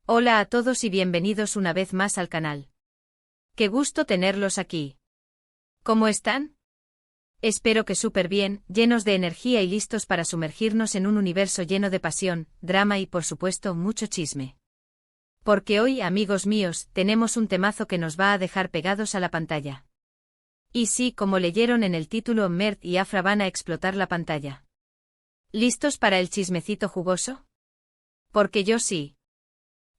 Hola a todos y bienvenidos una vez más al canal. Qué gusto tenerlos aquí. ¿Cómo están? Espero que súper bien, llenos de energía y listos para sumergirnos en un universo lleno de pasión, drama y por supuesto mucho chisme. Porque hoy, amigos míos, tenemos un temazo que nos va a dejar pegados a la pantalla. Y sí, como leyeron en el título, Mert y Afra van a explotar la pantalla. ¿Listos para el chismecito jugoso? Porque yo sí.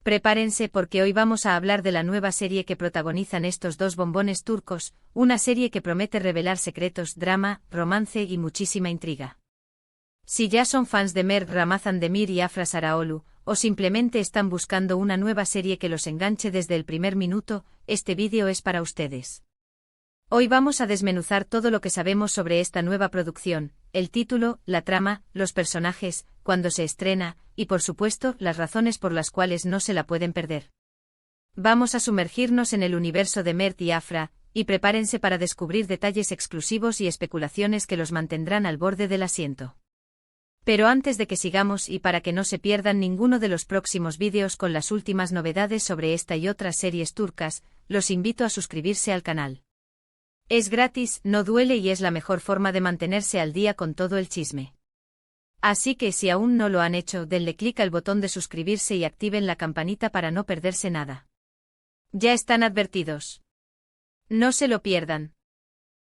Prepárense porque hoy vamos a hablar de la nueva serie que protagonizan estos dos bombones turcos, una serie que promete revelar secretos, drama, romance y muchísima intriga. Si ya son fans de Mert Ramazan Demir y Afra Sarıoğlu, o simplemente están buscando una nueva serie que los enganche desde el primer minuto, este vídeo es para ustedes. Hoy vamos a desmenuzar todo lo que sabemos sobre esta nueva producción, el título, la trama, los personajes, cuándo se estrena, y por supuesto, las razones por las cuales no se la pueden perder. Vamos a sumergirnos en el universo de Mert y Afra, y prepárense para descubrir detalles exclusivos y especulaciones que los mantendrán al borde del asiento. Pero antes de que sigamos y para que no se pierdan ninguno de los próximos vídeos con las últimas novedades sobre esta y otras series turcas, los invito a suscribirse al canal. Es gratis, no duele y es la mejor forma de mantenerse al día con todo el chisme. Así que si aún no lo han hecho, denle clic al botón de suscribirse y activen la campanita para no perderse nada. Ya están advertidos. No se lo pierdan.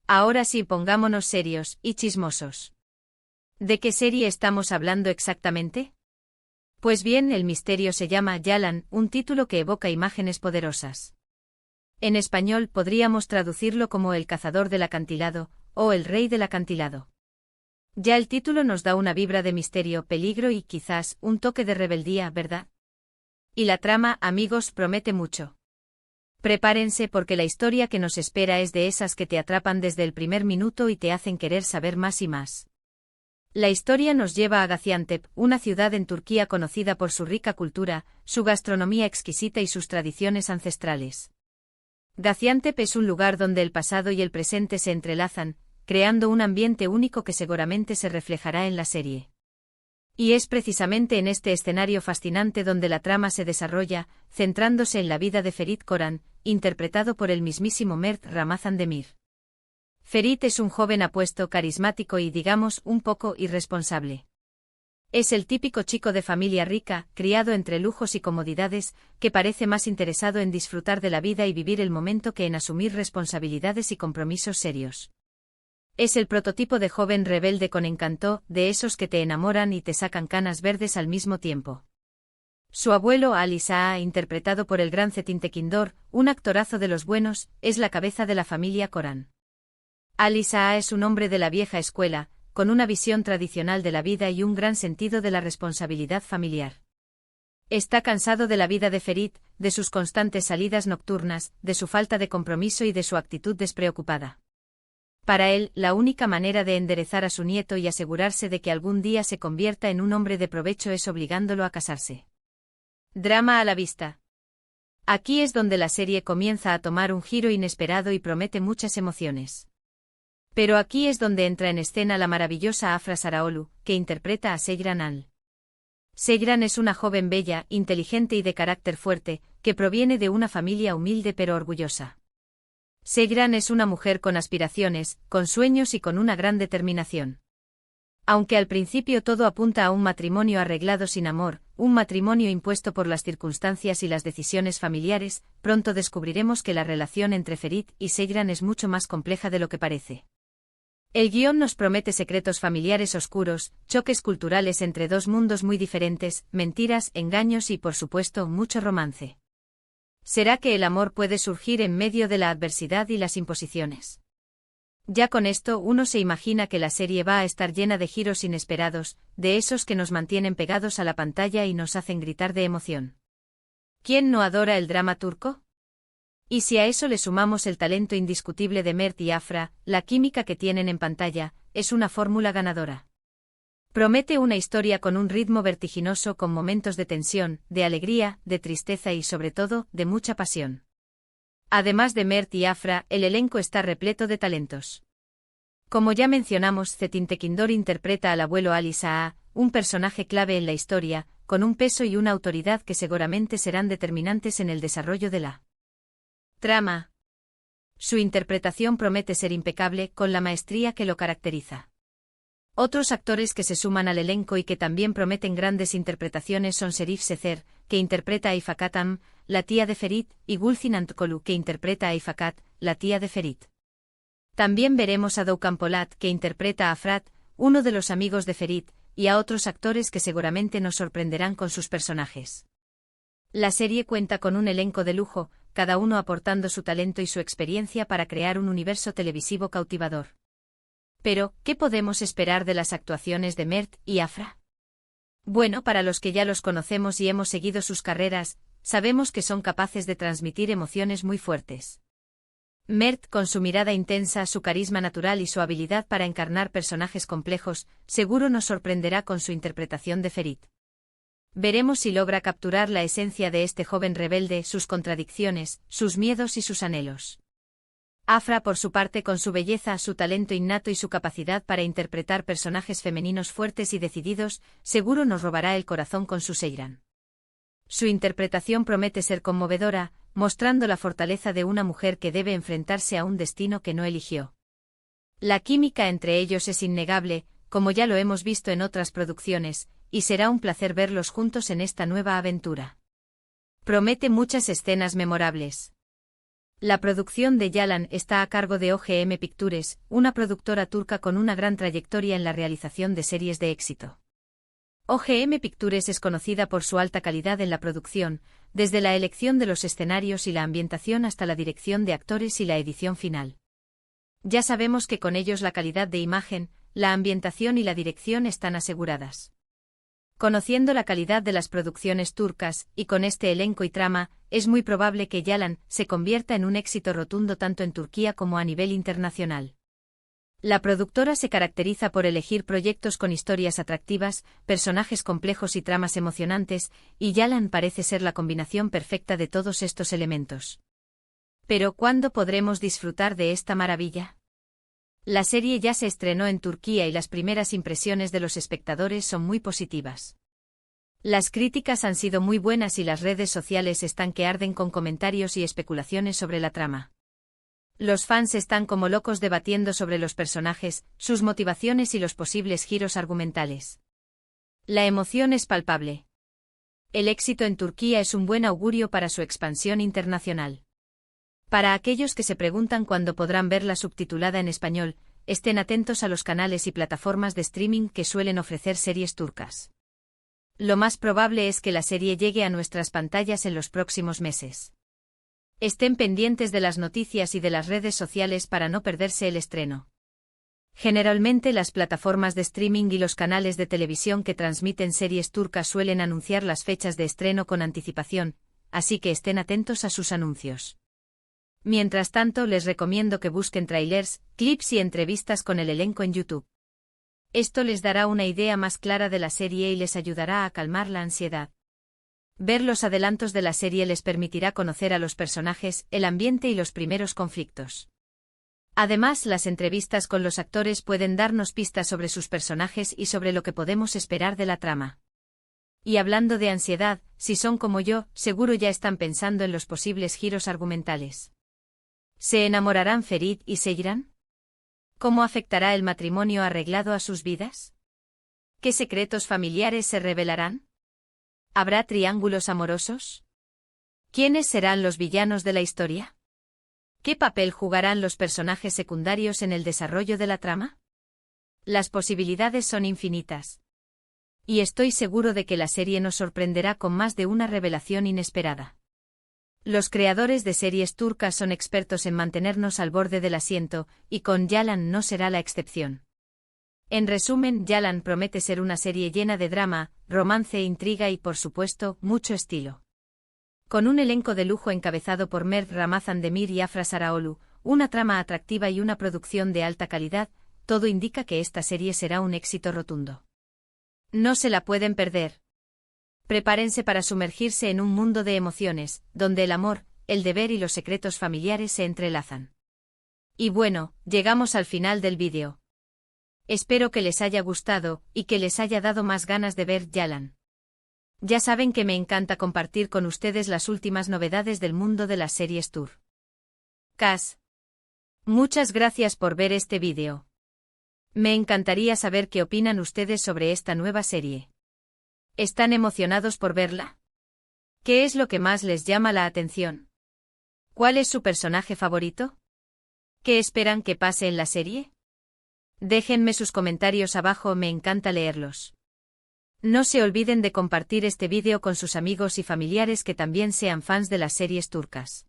Ahora sí, pongámonos serios y chismosos. ¿De qué serie estamos hablando exactamente? Pues bien, el misterio se llama Yalan, un título que evoca imágenes poderosas. En español podríamos traducirlo como El cazador del acantilado, o El rey del acantilado. Ya el título nos da una vibra de misterio, peligro y quizás un toque de rebeldía, ¿verdad? Y la trama, amigos, promete mucho. Prepárense porque la historia que nos espera es de esas que te atrapan desde el primer minuto y te hacen querer saber más y más. La historia nos lleva a Gaziantep, una ciudad en Turquía conocida por su rica cultura, su gastronomía exquisita y sus tradiciones ancestrales. Gaziantep es un lugar donde el pasado y el presente se entrelazan, creando un ambiente único que seguramente se reflejará en la serie. Y es precisamente en este escenario fascinante donde la trama se desarrolla, centrándose en la vida de Ferit Koran, interpretado por el mismísimo Mert Ramazan Demir. Ferit es un joven apuesto, carismático y, digamos, un poco irresponsable. Es el típico chico de familia rica, criado entre lujos y comodidades, que parece más interesado en disfrutar de la vida y vivir el momento que en asumir responsabilidades y compromisos serios. Es el prototipo de joven rebelde con encanto, de esos que te enamoran y te sacan canas verdes al mismo tiempo. Su abuelo Ali Saha, interpretado por el gran Çetin Tekindor, un actorazo de los buenos, es la cabeza de la familia Koran. Ali Saha es un hombre de la vieja escuela, con una visión tradicional de la vida y un gran sentido de la responsabilidad familiar. Está cansado de la vida de Ferit, de sus constantes salidas nocturnas, de su falta de compromiso y de su actitud despreocupada. Para él, la única manera de enderezar a su nieto y asegurarse de que algún día se convierta en un hombre de provecho es obligándolo a casarse. Drama a la vista. Aquí es donde la serie comienza a tomar un giro inesperado y promete muchas emociones. Pero aquí es donde entra en escena la maravillosa Afra Sarıoğlu, que interpreta a Seyran Al. Seyran es una joven bella, inteligente y de carácter fuerte, que proviene de una familia humilde pero orgullosa. Seyran es una mujer con aspiraciones, con sueños y con una gran determinación. Aunque al principio todo apunta a un matrimonio arreglado sin amor, un matrimonio impuesto por las circunstancias y las decisiones familiares, pronto descubriremos que la relación entre Ferit y Seyran es mucho más compleja de lo que parece. El guión nos promete secretos familiares oscuros, choques culturales entre dos mundos muy diferentes, mentiras, engaños y por supuesto mucho romance. ¿Será que el amor puede surgir en medio de la adversidad y las imposiciones? Ya con esto uno se imagina que la serie va a estar llena de giros inesperados, de esos que nos mantienen pegados a la pantalla y nos hacen gritar de emoción. ¿Quién no adora el drama turco? Y si a eso le sumamos el talento indiscutible de Mert y Afra, la química que tienen en pantalla, es una fórmula ganadora. Promete una historia con un ritmo vertiginoso, con momentos de tensión, de alegría, de tristeza y sobre todo, de mucha pasión. Además de Mert y Afra, el elenco está repleto de talentos. Como ya mencionamos, Çetin Tekindor interpreta al abuelo Ali Saha, un personaje clave en la historia, con un peso y una autoridad que seguramente serán determinantes en el desarrollo de la trama. Su interpretación promete ser impecable, con la maestría que lo caracteriza. Otros actores que se suman al elenco y que también prometen grandes interpretaciones son Serif Sezer, que interpreta a Ifekat Am, la tía de Ferit, y Gülsün Antkolu, que interpreta a Ifekat, la tía de Ferit. También veremos a Doğukan Polat, que interpreta a Fırat, uno de los amigos de Ferit, y a otros actores que seguramente nos sorprenderán con sus personajes. La serie cuenta con un elenco de lujo, cada uno aportando su talento y su experiencia para crear un universo televisivo cautivador. Pero, ¿qué podemos esperar de las actuaciones de Mert y Afra? Bueno, para los que ya los conocemos y hemos seguido sus carreras, sabemos que son capaces de transmitir emociones muy fuertes. Mert, con su mirada intensa, su carisma natural y su habilidad para encarnar personajes complejos, seguro nos sorprenderá con su interpretación de Ferit. Veremos si logra capturar la esencia de este joven rebelde, sus contradicciones, sus miedos y sus anhelos. Afra, por su parte, con su belleza, su talento innato y su capacidad para interpretar personajes femeninos fuertes y decididos, seguro nos robará el corazón con su Seyran. Su interpretación promete ser conmovedora, mostrando la fortaleza de una mujer que debe enfrentarse a un destino que no eligió. La química entre ellos es innegable, como ya lo hemos visto en otras producciones, y será un placer verlos juntos en esta nueva aventura. Promete muchas escenas memorables. La producción de Yalan está a cargo de OGM Pictures, una productora turca con una gran trayectoria en la realización de series de éxito. OGM Pictures es conocida por su alta calidad en la producción, desde la elección de los escenarios y la ambientación hasta la dirección de actores y la edición final. Ya sabemos que con ellos la calidad de imagen, la ambientación y la dirección están aseguradas. Conociendo la calidad de las producciones turcas, y con este elenco y trama, es muy probable que Yalan se convierta en un éxito rotundo tanto en Turquía como a nivel internacional. La productora se caracteriza por elegir proyectos con historias atractivas, personajes complejos y tramas emocionantes, y Yalan parece ser la combinación perfecta de todos estos elementos. Pero ¿cuándo podremos disfrutar de esta maravilla? La serie ya se estrenó en Turquía y las primeras impresiones de los espectadores son muy positivas. Las críticas han sido muy buenas y las redes sociales están que arden con comentarios y especulaciones sobre la trama. Los fans están como locos debatiendo sobre los personajes, sus motivaciones y los posibles giros argumentales. La emoción es palpable. El éxito en Turquía es un buen augurio para su expansión internacional. Para aquellos que se preguntan cuándo podrán verla subtitulada en español, estén atentos a los canales y plataformas de streaming que suelen ofrecer series turcas. Lo más probable es que la serie llegue a nuestras pantallas en los próximos meses. Estén pendientes de las noticias y de las redes sociales para no perderse el estreno. Generalmente las plataformas de streaming y los canales de televisión que transmiten series turcas suelen anunciar las fechas de estreno con anticipación, así que estén atentos a sus anuncios. Mientras tanto, les recomiendo que busquen trailers, clips y entrevistas con el elenco en YouTube. Esto les dará una idea más clara de la serie y les ayudará a calmar la ansiedad. Ver los adelantos de la serie les permitirá conocer a los personajes, el ambiente y los primeros conflictos. Además, las entrevistas con los actores pueden darnos pistas sobre sus personajes y sobre lo que podemos esperar de la trama. Y hablando de ansiedad, si son como yo, seguro ya están pensando en los posibles giros argumentales. ¿Se enamorarán Ferit y Seyran? ¿Cómo afectará el matrimonio arreglado a sus vidas? ¿Qué secretos familiares se revelarán? ¿Habrá triángulos amorosos? ¿Quiénes serán los villanos de la historia? ¿Qué papel jugarán los personajes secundarios en el desarrollo de la trama? Las posibilidades son infinitas. Y estoy seguro de que la serie nos sorprenderá con más de una revelación inesperada. Los creadores de series turcas son expertos en mantenernos al borde del asiento, y con Yalan no será la excepción. En resumen, Yalan promete ser una serie llena de drama, romance, intriga y, por supuesto, mucho estilo. Con un elenco de lujo encabezado por Mert Ramazan Demir y Afra Sarıoğlu, una trama atractiva y una producción de alta calidad, todo indica que esta serie será un éxito rotundo. No se la pueden perder. Prepárense para sumergirse en un mundo de emociones, donde el amor, el deber y los secretos familiares se entrelazan. Y bueno, llegamos al final del vídeo. Espero que les haya gustado, y que les haya dado más ganas de ver Yalan. Ya saben que me encanta compartir con ustedes las últimas novedades del mundo de las series turcas. Muchas gracias por ver este vídeo. Me encantaría saber qué opinan ustedes sobre esta nueva serie. ¿Están emocionados por verla? ¿Qué es lo que más les llama la atención? ¿Cuál es su personaje favorito? ¿Qué esperan que pase en la serie? Déjenme sus comentarios abajo, me encanta leerlos. No se olviden de compartir este vídeo con sus amigos y familiares que también sean fans de las series turcas.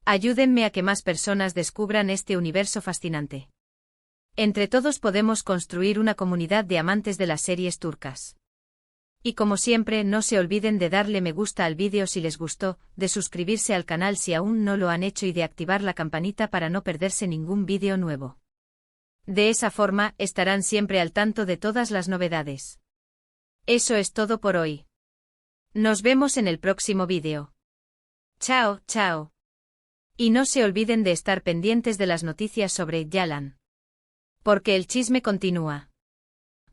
Ayúdenme a que más personas descubran este universo fascinante. Entre todos podemos construir una comunidad de amantes de las series turcas. Y como siempre, no se olviden de darle me gusta al vídeo si les gustó, de suscribirse al canal si aún no lo han hecho y de activar la campanita para no perderse ningún vídeo nuevo. De esa forma, estarán siempre al tanto de todas las novedades. Eso es todo por hoy. Nos vemos en el próximo vídeo. Chao, chao. Y no se olviden de estar pendientes de las noticias sobre Yalan. Porque el chisme continúa.